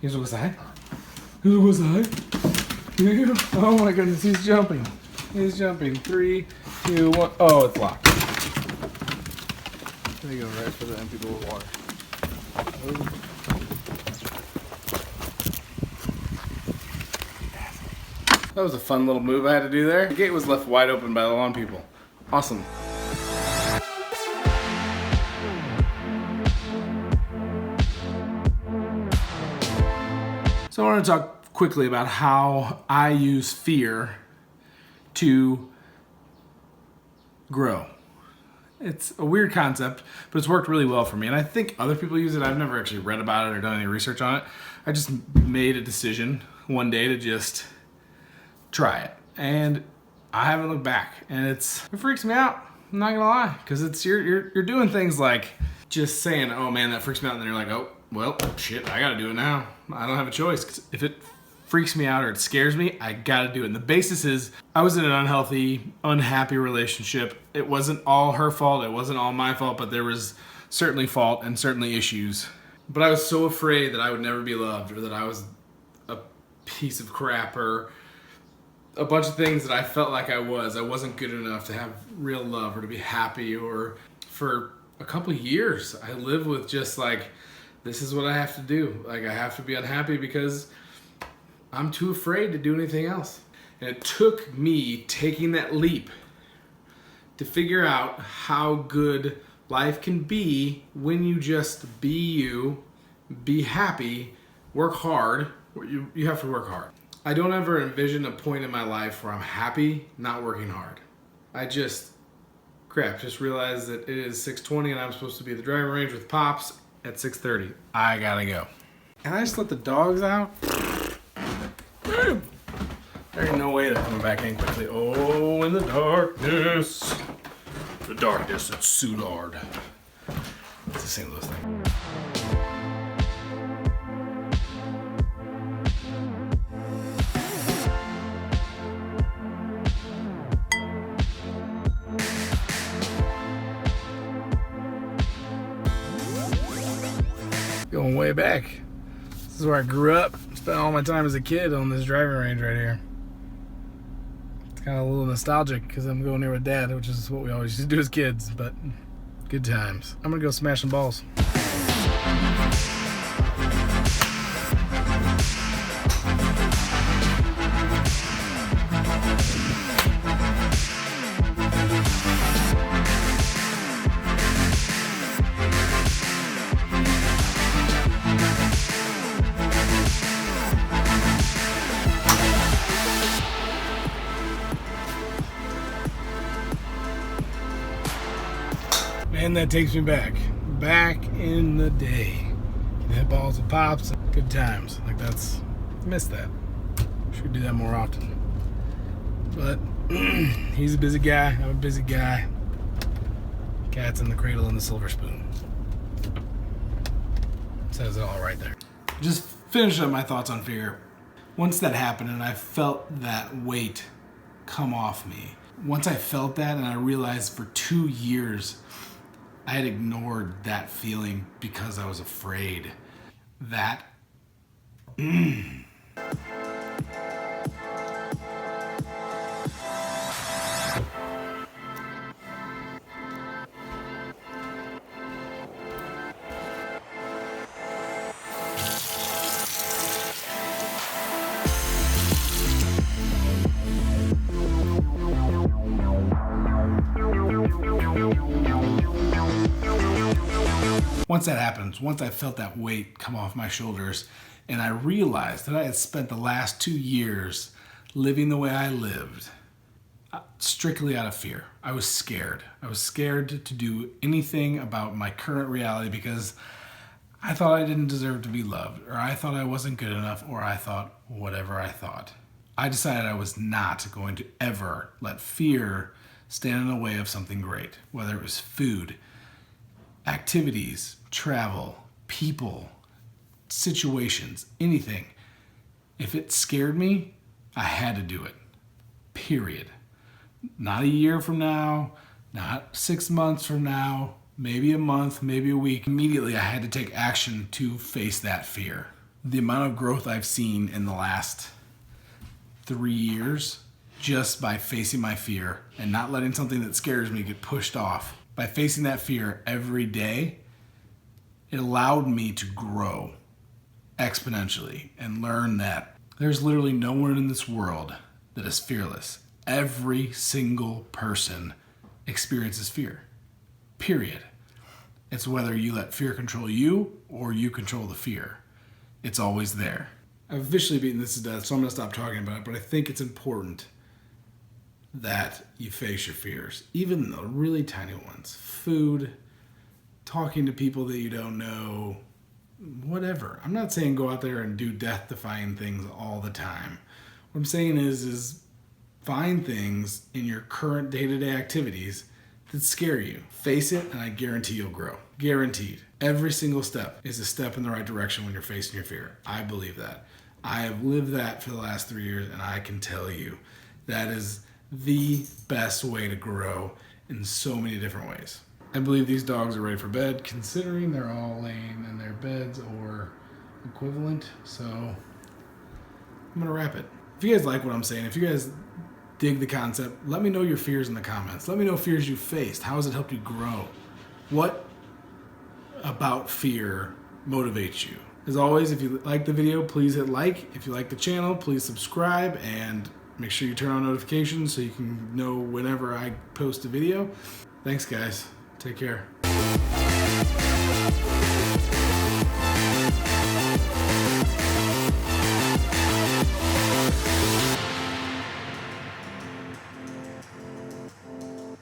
You want to go side? You want to go side? Yeah. Oh my goodness, he's jumping. He's jumping. 3, 2, 1. Oh, it's locked. There you go, right for the empty bowl of water. That was a fun little move I had to do there. The gate was left wide open by the lawn people. Awesome. So I want to talk quickly about how I use fear to grow. It's a weird concept, but it's worked really well for me. And I think other people use it. I've never actually read about it or done any research on it. I just made a decision one day to just try it. And I haven't looked back. And it freaks me out. I'm not gonna lie. Because it's you're doing things like just saying, oh man, that freaks me out. And then you're like, oh, well, shit, I gotta do it now. I don't have a choice. 'Cause if it freaks me out or it scares me, I gotta do it. And the basis is I was in an unhealthy, unhappy relationship. It wasn't all her fault, it wasn't all my fault, but there was certainly fault and certainly issues. But I was so afraid that I would never be loved or that I was a piece of crap or a bunch of things that I felt like I wasn't good enough to have real love or to be happy. Or for a couple of years, I lived with just like, this is what I have to do. Like I have to be unhappy because I'm too afraid to do anything else. And it took me taking that leap to figure out how good life can be when you just be you, be happy, work hard. You have to work hard. I don't ever envision a point in my life where I'm happy not working hard. I just realized that it is 6:20 and I'm supposed to be at the driving range with Pops at 6:30. I gotta go. And I just let the dogs out. There ain't no way they're coming back in quickly. Oh, in the darkness. The darkness, it's Soudard. It's the St. Louis thing. Going way back. This is where I grew up. Spent all my time as a kid on this driving range right here. It's kind of a little nostalgic because I'm going here with Dad, which is what we always used to do as kids, but good times. I'm gonna go smash some balls. And that takes me back in the day. Hit balls with Pops, good times. Like I miss that. Should do that more often. But he's a busy guy, I'm a busy guy. Cat's in the cradle and the silver spoon. Says it all right there. Just finish up my thoughts on fear. Once that happened and I felt that weight come off me, once I felt that and I realized for 2 years I had ignored that feeling because I was afraid. That Once that happens, once I felt that weight come off my shoulders and I realized that I had spent the last 2 years living the way I lived, strictly out of fear. I was scared. I was scared to do anything about my current reality because I thought I didn't deserve to be loved, or I thought I wasn't good enough, or I thought whatever I thought. I decided I was not going to ever let fear stand in the way of something great, whether it was food, activities, travel, people, situations, anything. If it scared me, I had to do it. Period. Not a year from now, not 6 months from now, maybe a month, maybe a week. Immediately I had to take action to face that fear. The amount of growth I've seen in the last 3 years just by facing my fear and not letting something that scares me get pushed off. By facing that fear every day, it allowed me to grow exponentially and learn that there's literally no one in this world that is fearless. Every single person experiences fear, period. It's whether you let fear control you or you control the fear. It's always there. I've officially beaten this to death, so I'm going to stop talking about it, but I think it's important that you face your fears, even the really tiny ones. Food, talking to people that you don't know, whatever. I'm not saying go out there and do death-defying things all the time. What I'm saying is find things in your current day-to-day activities that scare you. Face it, and I guarantee you'll grow. Guaranteed. Every single step is a step in the right direction when you're facing your fear. I believe that. I have lived that for the last 3 years, and I can tell you that is the best way to grow in so many different ways. I believe these dogs are ready for bed, considering they're all laying in their beds or equivalent. So I'm gonna wrap it. If you guys like what I'm saying, if you guys dig the concept, let me know your fears in the comments. Let me know fears you faced. How has it helped you grow? What about fear motivates you? As always, if you like the video, please hit like. If you like the channel, please subscribe and make sure you turn on notifications so you can know whenever I post a video. Thanks, guys. Take care.